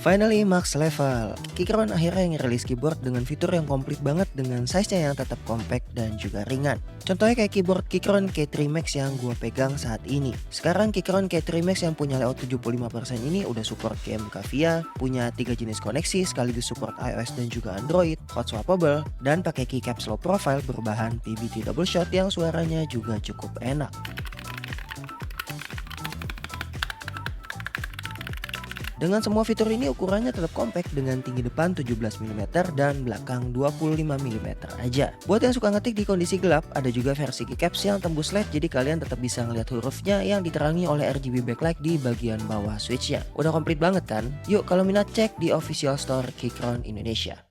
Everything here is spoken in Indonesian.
Finally max level. Keychron akhirnya ngerilis keyboard dengan fitur yang komplit banget dengan size-nya yang tetap compact dan juga ringan. Contohnya kayak keyboard Keychron K3 Max yang gua pegang saat ini. Sekarang Keychron K3 Max yang punya layout 75% ini udah support GMK VIA, punya 3 jenis koneksi sekaligus support iOS dan juga Android, hot swappable, dan pakai keycaps low profile berbahan PBT double shot yang suaranya juga cukup enak. Dengan semua fitur ini ukurannya tetap compact dengan tinggi depan 17 mm dan belakang 25 mm aja. Buat yang suka ngetik di kondisi gelap, ada juga versi keycaps yang tembus LED jadi kalian tetap bisa ngeliat hurufnya yang diterangi oleh RGB backlight di bagian bawah switchnya. Udah komplit banget kan? Yuk kalau minat cek di official store Keychron Indonesia.